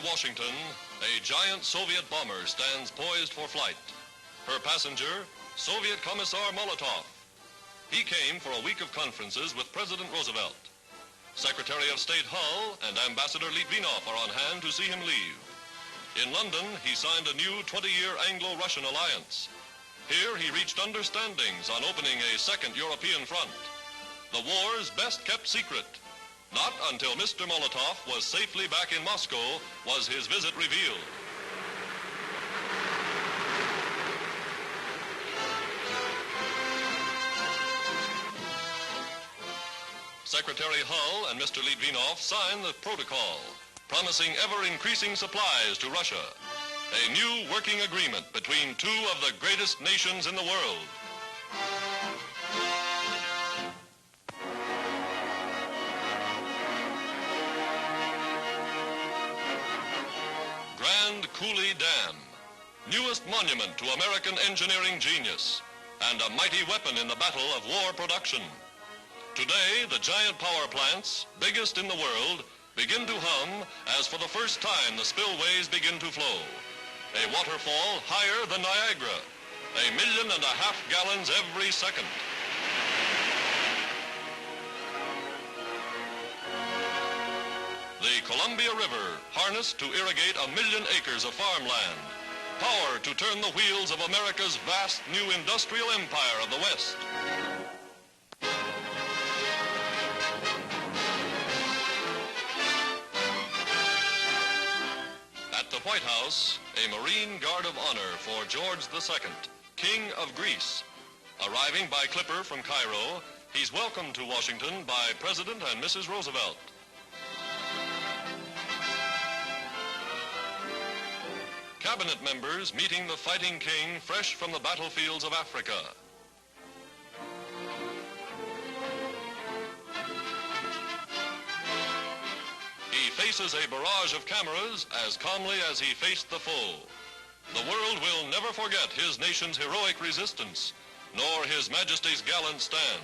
Washington, a giant Soviet bomber stands poised for flight. Her passenger, Soviet Commissar Molotov. He came for a week of conferences with President Roosevelt. Secretary of State Hull and Ambassador Litvinov are on hand to see him leave. In London, he signed a new 20-year Anglo-Russian alliance. Here, he reached understandings on opening a second European front. The war's best-kept secret. Not until Mr. Molotov was safely back in Moscow was his visit revealed. Secretary Hull and Mr. Litvinov signed the protocol, promising ever-increasing supplies to Russia. A new working agreement between two of the greatest nations in the world. Grand Coulee Dam, newest monument to American engineering genius, and a mighty weapon in the battle of war production. Today, the giant power plants, biggest in the world, begin to hum as for the first time the spillways begin to flow. A waterfall higher than Niagara, 1.5 million gallons every second. The Columbia River, harnessed to irrigate 1 million acres of farmland. Power to turn the wheels of America's vast new industrial empire of the West. At the White House, a Marine Guard of Honor for George II, King of Greece. Arriving by clipper from Cairo, he's welcomed to Washington by President and Mrs. Roosevelt. Cabinet members meeting the fighting king fresh from the battlefields of Africa. He faces a barrage of cameras as calmly as he faced the foe. The world will never forget his nation's heroic resistance, nor His Majesty's gallant stand.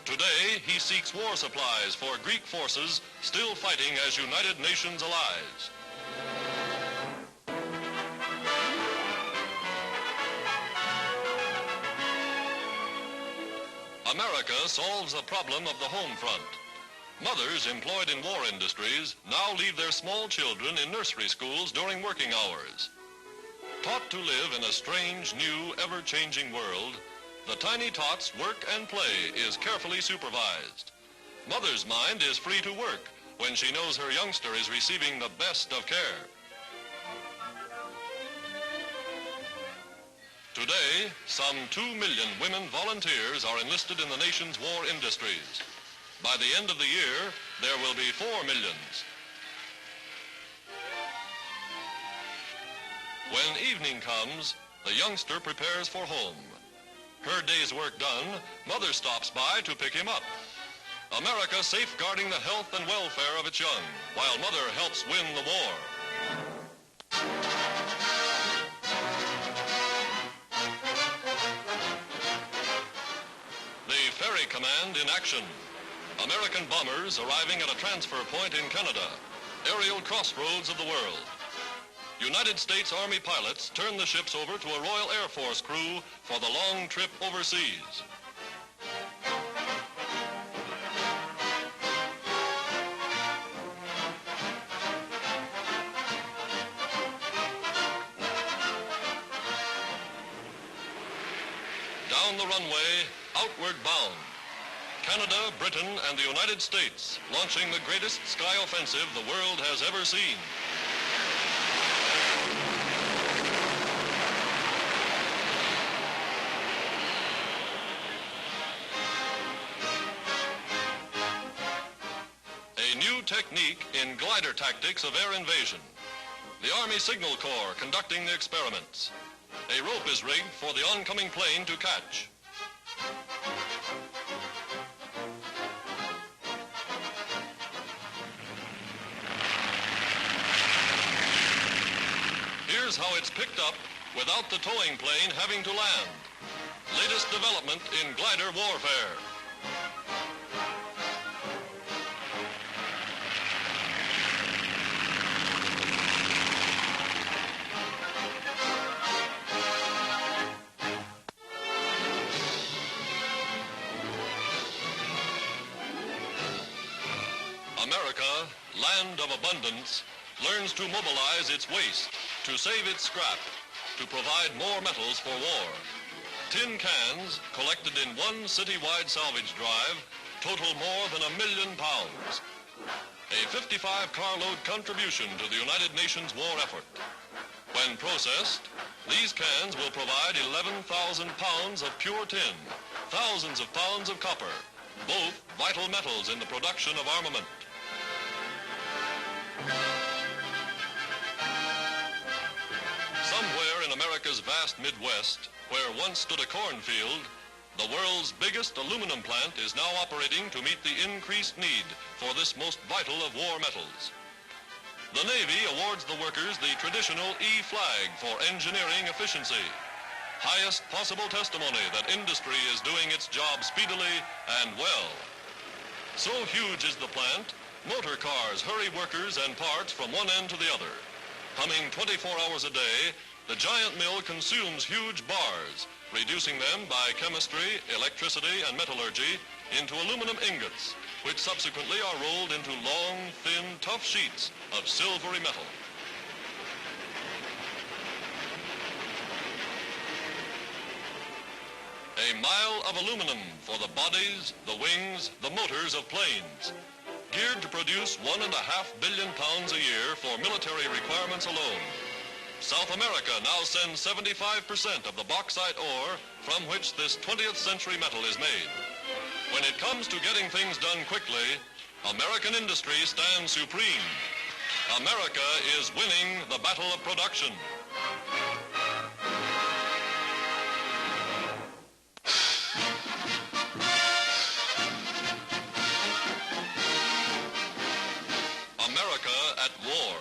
Today, he seeks war supplies for Greek forces still fighting as United Nations allies. America solves a problem of the home front. Mothers employed in war industries now leave their small children in nursery schools during working hours. Taught to live in a strange, new, ever-changing world, the tiny tots' work and play is carefully supervised. Mother's mind is free to work when she knows her youngster is receiving the best of care. Today, some 2 million women volunteers are enlisted in the nation's war industries. By the end of the year, there will be 4 million. When evening comes, the youngster prepares for home. Her day's work done, mother stops by to pick him up. America safeguarding the health and welfare of its young, while mother helps win the war. The Ferry Command in action. American bombers arriving at a transfer point in Canada, aerial crossroads of the world. United States Army pilots turn the ships over to a Royal Air Force crew for the long trip overseas. Down the runway, outward bound. Canada, Britain, and the United States launching the greatest sky offensive the world has ever seen. A new technique in glider tactics of air invasion. The Army Signal Corps conducting the experiments. A rope is rigged for the oncoming plane to catch. Here's how it's picked up without the towing plane having to land. Latest development in glider warfare. America, land of abundance, learns to mobilize its waste, to save its scrap, to provide more metals for war. Tin cans, collected in one citywide salvage drive, total more than 1 million pounds. A 55-carload contribution to the United Nations war effort. When processed, these cans will provide 11,000 pounds of pure tin, thousands of pounds of copper, both vital metals in the production of armament. Somewhere in America's vast Midwest, where once stood a cornfield, the world's biggest aluminum plant is now operating to meet the increased need for this most vital of war metals. The Navy awards the workers the traditional E flag for engineering efficiency. Highest possible testimony that industry is doing its job speedily and well. So huge is the plant, motor cars hurry workers and parts from one end to the other. Humming 24 hours a day, the giant mill consumes huge bars, reducing them by chemistry, electricity, and metallurgy into aluminum ingots, which subsequently are rolled into long, thin, tough sheets of silvery metal. A mile of aluminum for the bodies, the wings, the motors of planes, geared to produce 1.5 billion pounds a year for military requirements alone. South America now sends 75% of the bauxite ore from which this 20th century metal is made. When it comes to getting things done quickly, American industry stands supreme. America is winning the battle of production. America at war.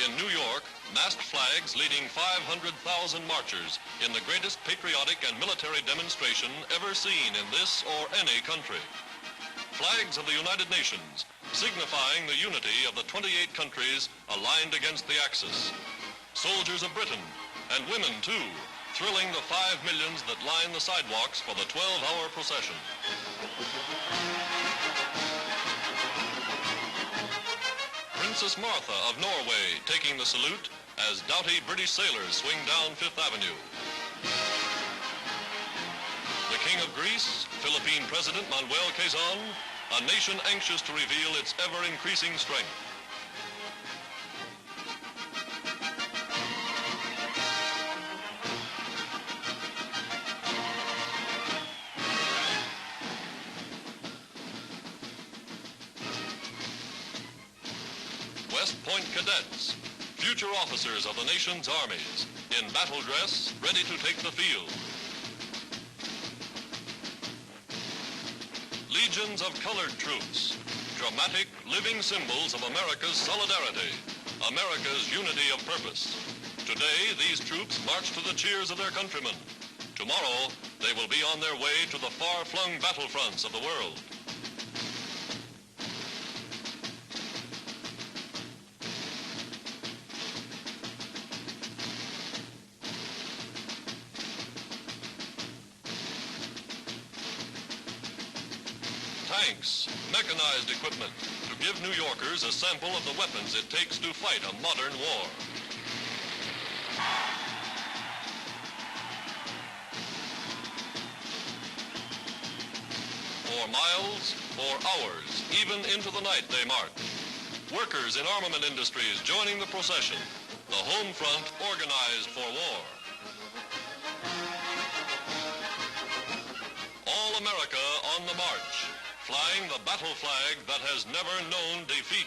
In New York, massed flags leading 500,000 marchers in the greatest patriotic and military demonstration ever seen in this or any country. Flags of the United Nations, signifying the unity of the 28 countries aligned against the Axis. Soldiers of Britain, and women too, thrilling the 5 millions that line the sidewalks for the 12-hour procession. Princess Martha of Norway taking the salute as doughty British sailors swing down Fifth Avenue. The King of Greece, Philippine President Manuel Quezon, a nation anxious to reveal its ever-increasing strength. West Point cadets, future officers of the nation's armies, in battle dress, ready to take the field. Legions of colored troops, dramatic, living symbols of America's solidarity, America's unity of purpose. Today, these troops march to the cheers of their countrymen. Tomorrow, they will be on their way to the far-flung battlefronts of the world. Tanks, mechanized equipment, to give New Yorkers a sample of the weapons it takes to fight a modern war. For miles, for hours, even into the night they march. Workers in armament industries joining the procession, the home front organized for war. All America on the march, flying the battle flag that has never known defeat.